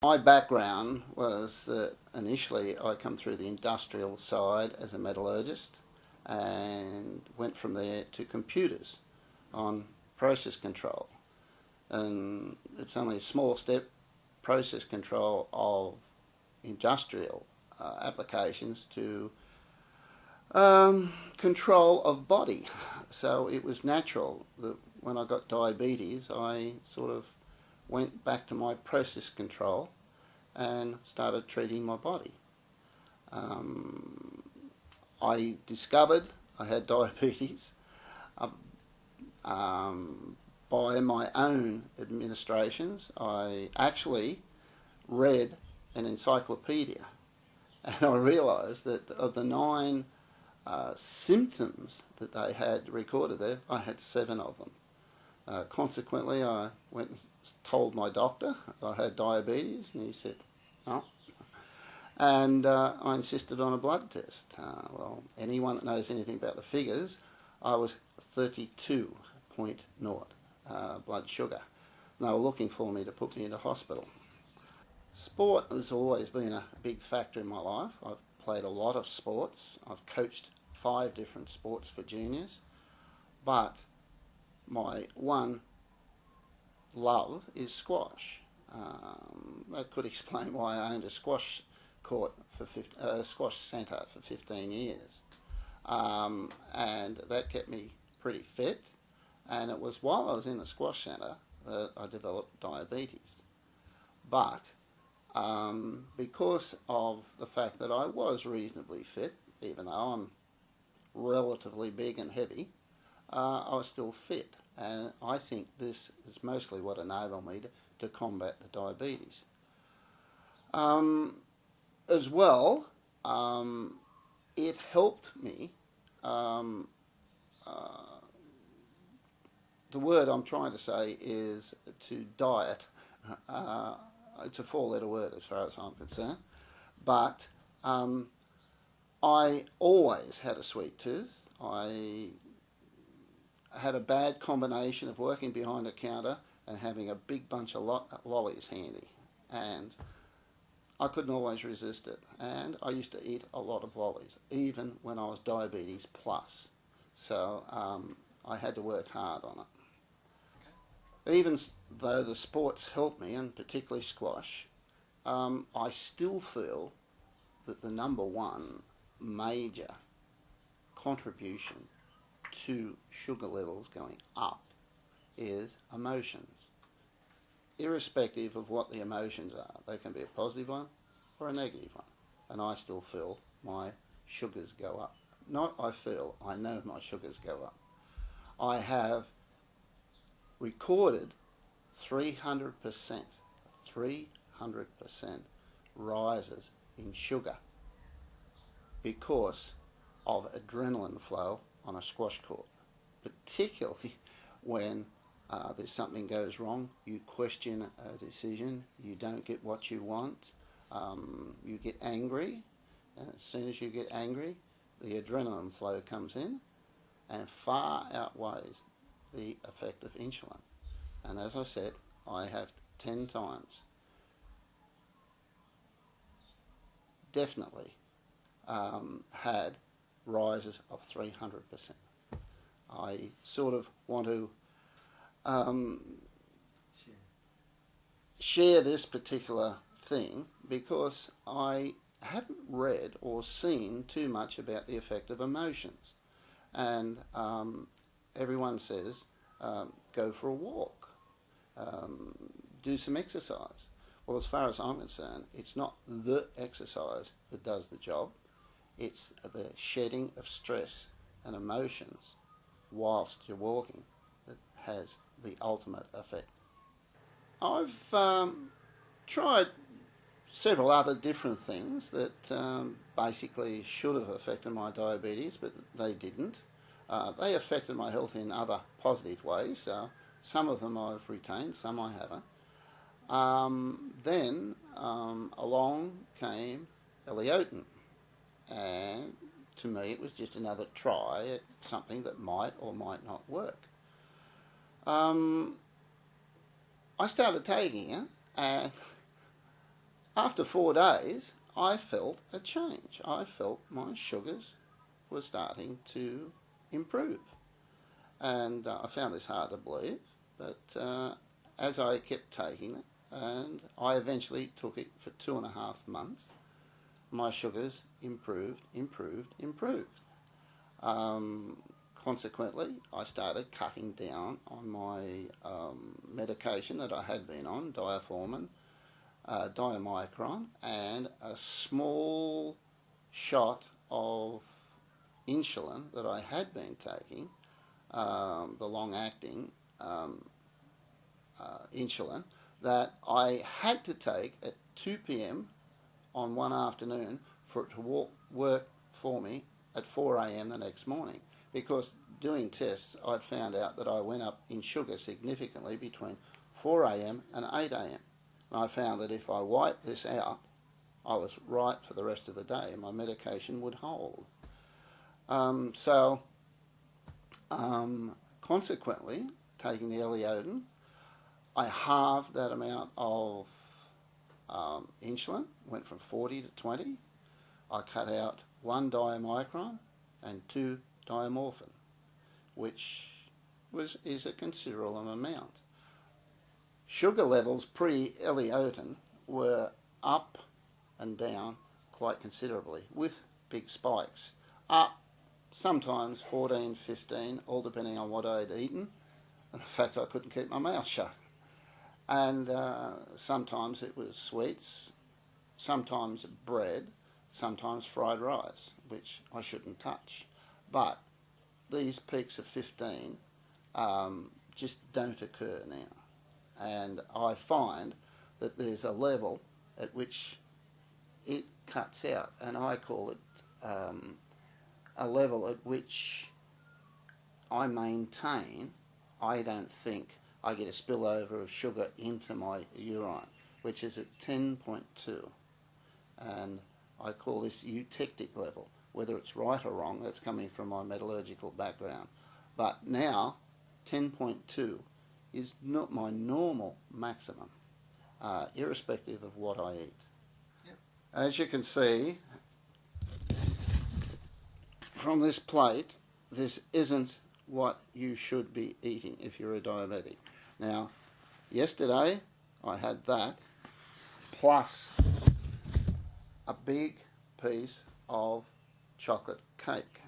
My background was that initially I come through the industrial side as a metallurgist and went from there to computers on process control. And it's only a small step, process control of industrial applications to control of body. So it was natural that when I got diabetes, I sort of went back to my process control and started treating my body. I discovered I had diabetes by my own administrations. I actually read an encyclopedia and I realised that of the 9 symptoms that they had recorded there, I had 7 of them. Consequently, I went and told my doctor I had diabetes, and he said, "Oh." And I insisted on a blood test. Well, anyone that knows anything about the figures, I was 32.0 blood sugar. And they were looking for me to put me into hospital. Sport has always been a big factor in my life. I've played a lot of sports. I've coached 5 different sports for juniors. But my one love is squash. That could explain why I owned a squash court for squash centre for 15 years, and that kept me pretty fit. And it was while I was in the squash centre that I developed diabetes. But because of the fact that I was reasonably fit, even though I'm relatively big and heavy, I was still fit, and I think this is mostly what enabled me to combat the diabetes. As well, it helped me. The word I'm trying to say is to diet. It's a 4-letter word as far as I'm concerned, but I always had a sweet tooth. I had a bad combination of working behind a counter and having a big bunch of lollies handy, and I couldn't always resist it. And I used to eat a lot of lollies, even when I was diabetes plus. So I had to work hard on it. Even though the sports helped me, and particularly squash, I still feel that the number one major contribution to sugar levels going up is emotions. Irrespective of what the emotions are, they can be a positive one or a negative one. And I still feel my sugars go up. Not I feel, I know my sugars go up. I have recorded 300% rises in sugar because of adrenaline flow on a squash court, particularly when there's something goes wrong, you question a decision, you don't get what you want, you get angry, and as soon as you get angry, the adrenaline flow comes in and far outweighs the effect of insulin. And as I said, I have 10 times definitely had rises of 300%. I sort of want to share this particular thing because I haven't read or seen too much about the effect of emotions. And everyone says, go for a walk, do some exercise. Well, as far as I'm concerned, it's not the exercise that does the job. It's the shedding of stress and emotions whilst you're walking that has the ultimate effect. I've tried several other different things that basically should have affected my diabetes, but they didn't. They affected my health in other positive ways. Some of them I've retained, some I haven't. Then along came eleotin, and to me it was just another try at something that might or might not work. I started taking it, and After 4 days, I felt a change. I felt my sugars were starting to improve. And I found this hard to believe, but as I kept taking it, and I eventually took it for 2.5 months, my sugars improved. Consequently, I started cutting down on my medication that I had been on, diaformin, diamicron, and a small shot of insulin that I had been taking, the long-acting insulin, that I had to take at 2 p.m. on one afternoon for it to work for me at 4 a.m. the next morning. Because doing tests, I'd found out that I went up in sugar significantly between 4 a.m. and 8 a.m. And I found that if I wiped this out, I was right for the rest of the day and my medication would hold. Consequently, taking the eleotin, I halved that amount of insulin, went from 40 to 20. I cut out 1 diamicron and 2 diamorphin, which is a considerable amount. Sugar levels pre-eleotin were up and down quite considerably, with big spikes. Up sometimes 14, 15, all depending on what I'd eaten, and the fact I couldn't keep my mouth shut. And sometimes it was sweets, sometimes bread, sometimes fried rice, which I shouldn't touch. But these peaks of 15 just don't occur now. And I find that there's a level at which it cuts out, and I call it a level at which I maintain. I don't think I get a spillover of sugar into my urine, which is at 10.2. And I call this eutectic level. Whether it's right or wrong, that's coming from my metallurgical background. But now, 10.2 is not my normal maximum, irrespective of what I eat. Yep. As you can see from this plate, this isn't what you should be eating if you're a diabetic. Now, yesterday I had that plus a big piece of chocolate cake.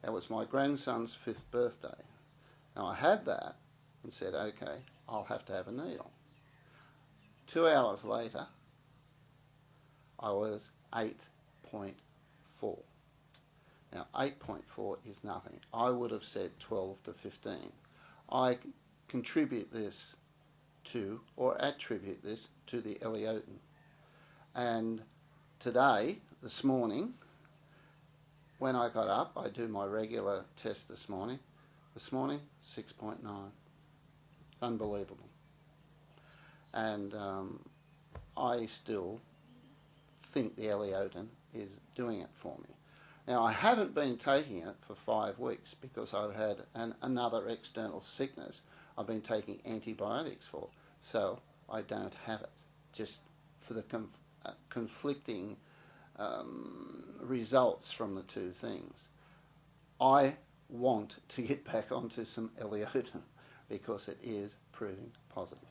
That was my grandson's 5th birthday. Now I had that and said, okay, I'll have to have a needle. 2 hours later, I was 8.4. Now 8.4 is nothing. I would have said 12 to 15. I contribute this to, or attribute this to, the eleotin. And today, this morning, when I got up, I do my regular test this morning. This morning, 6.9. It's unbelievable. And I still think the eleotin is doing it for me. Now, I haven't been taking it for 5 weeks because I've had another external sickness I've been taking antibiotics for, so I don't have it, just for the conflicting results from the two things. I want to get back onto some eleotin because it is proving positive.